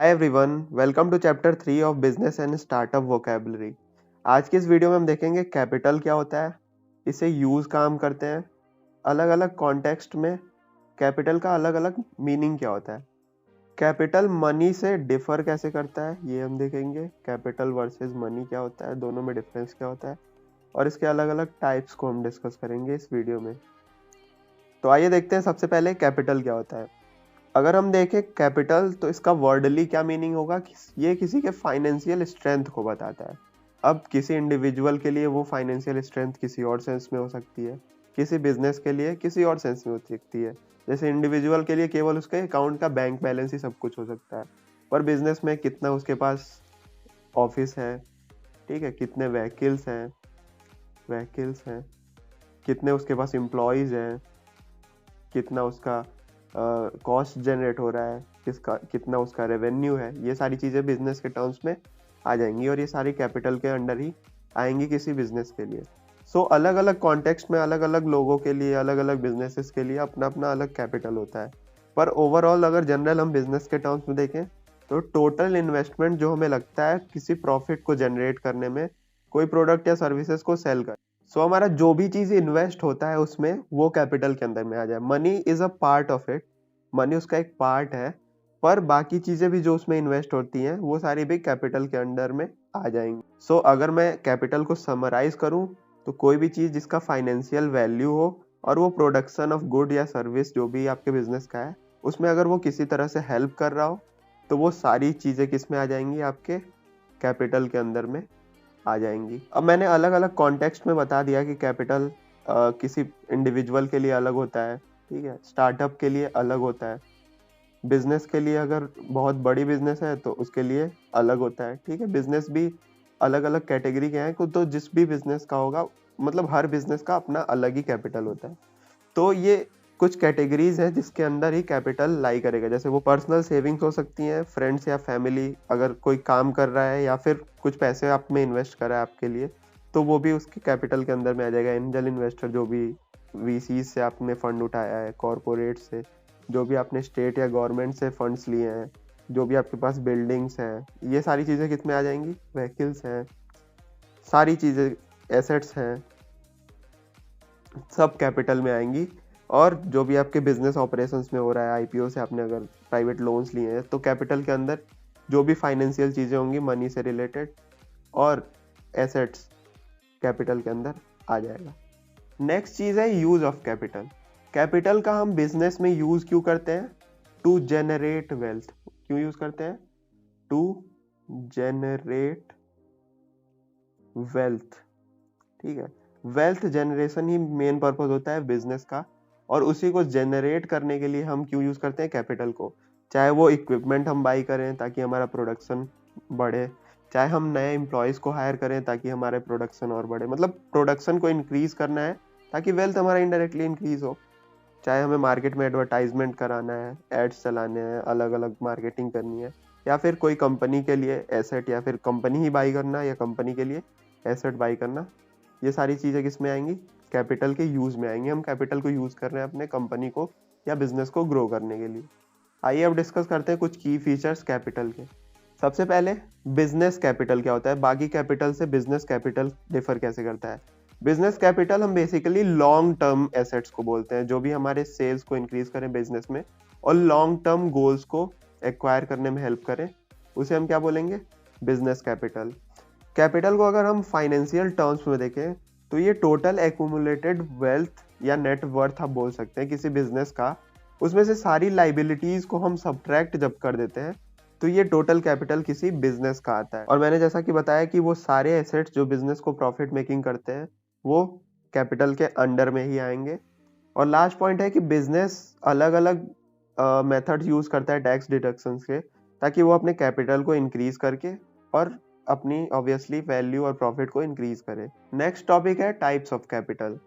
Hi everyone, welcome to chapter 3 of business and startup vocabulary. आज की इस video में हम देखेंगे कैपिटल क्या होता है, इसे यूज कहाँ हम करते हैं, अलग अलग कॉन्टेक्स्ट में कैपिटल का अलग अलग मीनिंग क्या होता है, कैपिटल मनी से डिफर कैसे करता है ये हम देखेंगे, कैपिटल वर्सेस मनी क्या होता है, दोनों में डिफरेंस क्या होता है और इसके अलग अलग टाइप्स को हम डिस्कस करेंगे इस वीडियो में। तो आइए देखते हैं सबसे पहले कैपिटल क्या होता है। अगर हम देखें कैपिटल तो इसका वर्डली क्या मीनिंग होगा कि ये किसी के फाइनेंशियल स्ट्रेंथ को बताता है। अब किसी इंडिविजुअल के लिए वो फाइनेंशियल स्ट्रेंथ किसी और सेंस में हो सकती है, किसी बिजनेस के लिए किसी और सेंस में हो सकती है। जैसे इंडिविजुअल के लिए केवल उसके अकाउंट का बैंक बैलेंस ही सब कुछ हो सकता है, पर बिजनेस में कितना उसके पास ऑफिस है, ठीक है, कितने व्हीकल्स हैं, कितने उसके पास एम्प्लॉयज हैं, कितना उसका कॉस्ट जनरेट हो रहा है, कितना उसका रेवेन्यू है, ये सारी चीज़ें बिजनेस के टर्म्स में आ जाएंगी और ये सारी कैपिटल के अंडर ही आएंगी किसी बिजनेस के लिए। सो अलग अलग कॉन्टेक्स्ट में अलग अलग लोगों के लिए, अलग अलग बिजनेसेस के लिए अपना अपना अलग कैपिटल होता है। पर ओवरऑल अगर जनरल हम बिजनेस के टर्म्स में देखें तो टोटल इन्वेस्टमेंट जो हमें लगता है किसी प्रॉफिट को जनरेट करने में, कोई प्रोडक्ट या सर्विसेज को सेल कर, सो हमारा जो भी चीज इन्वेस्ट होता है उसमें वो कैपिटल के अंदर में आ जाए। Money is a part of it, money उसका एक पार्ट है, पर बाकी चीजें भी जो उसमें इन्वेस्ट होती हैं वो सारी भी कैपिटल के अंडर में आ जाएंगी। सो अगर मैं कैपिटल को समराइज करूं तो कोई भी चीज जिसका फाइनेंशियल वैल्यू हो और वो प्रोडक्शन ऑफ गुड या सर्विस जो भी आपके बिजनेस का है उसमें अगर वो किसी तरह से हेल्प कर रहा हो तो वो सारी चीजें किस में आ जाएंगी, आपके कैपिटल के अंदर में आ जाएंगी। अब मैंने अलग अलग कॉन्टेक्स्ट में बता दिया कि कैपिटल किसी इंडिविजुअल के लिए अलग होता है, ठीक है, स्टार्टअप के लिए अलग होता है, बिजनेस के लिए अगर बहुत बड़ी बिजनेस है तो उसके लिए अलग होता है, ठीक है। बिजनेस भी अलग अलग कैटेगरी के हैं, तो जिस भी बिजनेस का होगा, मतलब हर बिजनेस का अपना अलग ही कैपिटल होता है। तो ये कुछ कैटेगरीज हैं जिसके अंदर ही कैपिटल लाई करेगा। जैसे वो पर्सनल सेविंग्स हो सकती हैं, फ्रेंड्स या फैमिली अगर कोई काम कर रहा है या फिर कुछ पैसे आप में इन्वेस्ट कर रहा है आपके लिए, तो वो भी उसके कैपिटल के अंदर में आ जाएगा। एंजल इन्वेस्टर जो भी वीसी से आपने फंड उठाया है, कॉरपोरेट से, जो भी आपने स्टेट या गवर्नमेंट से फंड्स लिए हैं, जो भी आपके पास बिल्डिंग्स हैं, ये सारी चीज़ें किस में आ जाएंगी, व्हीकल्स हैं, सारी चीज़ें, एसेट्स हैं, सब कैपिटल में आएंगी। और जो भी आपके बिजनेस ऑपरेशंस में हो रहा है, आईपीओ से आपने अगर प्राइवेट लोन्स लिए हैं तो कैपिटल के अंदर जो भी फाइनेंशियल चीज़ें होंगी मनी से रिलेटेड और एसेट्स कैपिटल के अंदर आ जाएगा। नेक्स्ट चीज़ है यूज ऑफ कैपिटल। कैपिटल का हम बिजनेस में यूज क्यों करते हैं? To generate wealth. क्यों यूज करते हैं? टू जेनरेट वेल्थ, ठीक है। वेल्थ जनरेशन ही मेन पर्पस होता है बिजनेस का, और उसी को जनरेट करने के लिए हम क्यों यूज करते हैं कैपिटल को। चाहे वो इक्विपमेंट हम बाई करें ताकि हमारा प्रोडक्शन बढ़े, चाहे हम नए एम्प्लॉयज को हायर करें ताकि हमारे प्रोडक्शन और बढ़े, मतलब प्रोडक्शन को इंक्रीज करना है ताकि वेल्थ हमारा इनडायरेक्टली इंक्रीज हो। चाहे हमें मार्केट में एडवर्टाइजमेंट कराना है, एड्स चलाने हैं, अलग अलग मार्केटिंग करनी है, या फिर कोई कंपनी के लिए एसेट, या फिर कंपनी ही बाई करना या कंपनी के लिए एसेट बाई करना, ये सारी चीज़ें किस में आएंगी, कैपिटल के यूज में आएंगी। हम कैपिटल को यूज कर रहे हैं अपने कंपनी को या बिजनेस को ग्रो करने के लिए। आइए अब डिस्कस करते हैं कुछ की फीचर्स कैपिटल के। सबसे पहले बिजनेस कैपिटल क्या होता है, बाकी कैपिटल से बिजनेस कैपिटल डिफर कैसे करता है। बिजनेस कैपिटल हम बेसिकली लॉन्ग टर्म एसेट्स को बोलते हैं, जो भी हमारे सेल्स को इंक्रीज करें बिजनेस में और लॉन्ग टर्म गोल्स को एक्वायर करने में हेल्प करें, उसे हम क्या बोलेंगे, बिजनेस कैपिटल। कैपिटल को अगर हम फाइनेंशियल टर्म्स में देखें तो ये टोटल एक्यूमुलेटेड वेल्थ या नेट वर्थ आप बोल सकते हैं किसी बिजनेस का, उसमें से सारी लाइबिलिटीज को हम सब्ट्रैक्ट जब कर देते हैं तो ये टोटल कैपिटल किसी बिजनेस का आता है। और मैंने जैसा कि बताया कि वो सारे एसेट्स जो बिजनेस को प्रॉफिट मेकिंग करते हैं वो कैपिटल के अंडर में ही आएंगे। और लास्ट पॉइंट है कि बिजनेस अलग अलग मेथड्स यूज करता है टैक्स डिडक्शन के, ताकि वो अपने कैपिटल को इंक्रीज करके और अपनी ऑब्वियसली वैल्यू और प्रॉफिट को इंक्रीज करे। नेक्स्ट टॉपिक है types of capital.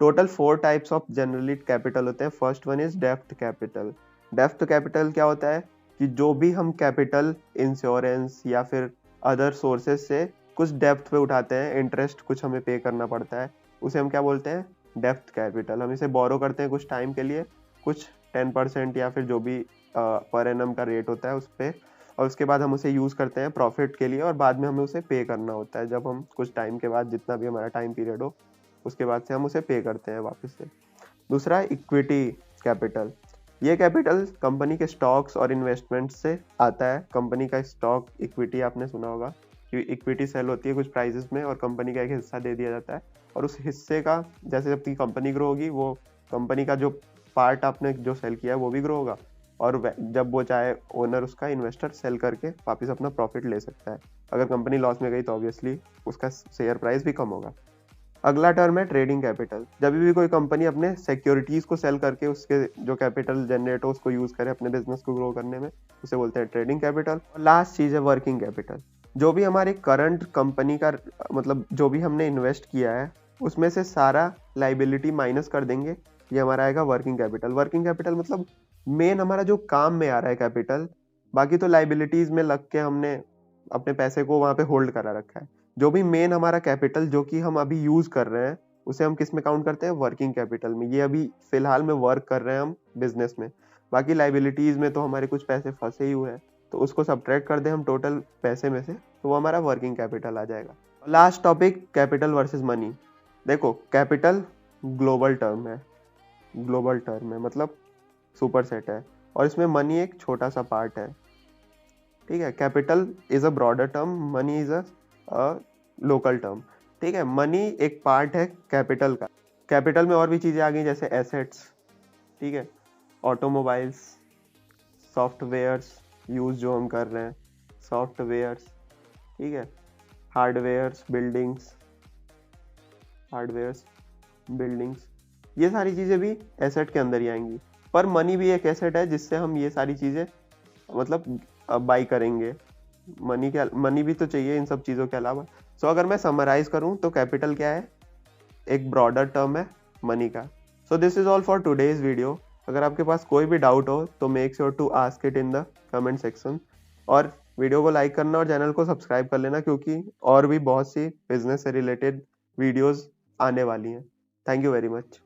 Total 4 types of generally capital होते हैं। First one is depth capital. Depth capital क्या होता है कि जो भी हम कैपिटल इंश्योरेंस या फिर अदर सोर्सेज से कुछ डेप्थ पे उठाते हैं, इंटरेस्ट कुछ हमें पे करना पड़ता है, उसे हम क्या बोलते हैं, डेप्थ कैपिटल। हम इसे बोरो करते हैं कुछ टाइम के लिए, कुछ 10% या फिर जो भी पर एनम का रेट होता है उस पर, और उसके बाद हम उसे यूज़ करते हैं प्रॉफिट के लिए और बाद में हमें उसे पे करना होता है। जब हम कुछ टाइम के बाद, जितना भी हमारा टाइम पीरियड हो, उसके बाद से हम उसे पे करते हैं वापस से। दूसरा है इक्विटी कैपिटल। ये कैपिटल कंपनी के स्टॉक्स और इन्वेस्टमेंट से आता है। कंपनी का स्टॉक इक्विटी आपने सुना होगा कि इक्विटी सेल होती है कुछ प्राइसेस में और कंपनी का एक हिस्सा दे दिया जाता है, और उस हिस्से का जैसे जब की कंपनी ग्रो होगी, वो कंपनी का जो पार्ट आपने जो सेल किया है वो भी ग्रो होगा, और जब वो चाहे ओनर उसका इन्वेस्टर सेल करके वापस अपना प्रॉफिट ले सकता है। अगर कंपनी लॉस में गई तो ऑब्वियसली उसका शेयर प्राइस भी कम होगा। अगला टर्म है ट्रेडिंग कैपिटल। जब भी कोई कंपनी अपने सिक्योरिटीज को सेल करके उसके जो कैपिटल जनरेट हो उसको यूज करे अपने बिजनेस को ग्रो करने में, उसे बोलते हैं ट्रेडिंग कैपिटल। और लास्ट चीज है वर्किंग कैपिटल। जो भी हमारी करंट कंपनी का मतलब जो भी हमने इन्वेस्ट किया है उसमें से सारा लाइबिलिटी माइनस कर देंगे, ये हमारा आएगा वर्किंग कैपिटल। वर्किंग कैपिटल मतलब मेन हमारा जो काम में आ रहा है कैपिटल, बाकी तो लाइबिलिटीज में लग के हमने अपने पैसे को वहां पे होल्ड करा रखा है। जो भी मेन हमारा कैपिटल जो कि हम अभी यूज कर रहे हैं उसे हम किस में काउंट करते हैं, वर्किंग कैपिटल में। ये अभी फिलहाल में वर्क कर रहे हैं हम बिजनेस में। बाकी लाइबिलिटीज में तो हमारे कुछ पैसे फंसे ही हुए हैं, तो उसको सब्ट्रैक्ट कर दें हम टोटल पैसे में से, तो वो हमारा वर्किंग कैपिटल आ जाएगा। Last topic, capital versus money. देखो कैपिटल ग्लोबल टर्म है, ग्लोबल टर्म है मतलब सुपर सेट है, और इसमें मनी एक छोटा सा पार्ट है। ठीक है, capital is a broader term, money is a local term. ठीक है, मनी एक पार्ट है कैपिटल का। कैपिटल में और भी चीजें आ गई जैसे एसेट्स, ठीक है, ऑटोमोबाइल्स, सॉफ्टवेयर्स यूज जो हम कर रहे हैं, सॉफ्टवेयर्स, ठीक है, हार्डवेयर्स, बिल्डिंग्स, हार्डवेयर्स, बिल्डिंग्स, ये सारी चीजें भी एसेट के अंदर ही आएंगी। पर मनी भी एक एसेट है जिससे हम ये सारी चीजें मतलब बाई करेंगे। मनी भी तो चाहिए इन सब चीज़ों के अलावा। सो अगर मैं समराइज करूं तो कैपिटल क्या है, एक ब्रॉडर टर्म है मनी का। So this is all for today's video. अगर आपके पास कोई भी डाउट हो तो make sure to ask it in the comment section, और वीडियो को लाइक करना और चैनल को सब्सक्राइब कर लेना, क्योंकि और भी बहुत सी बिजनेस से रिलेटेड वीडियोस आने वाली हैं। Thank you very much.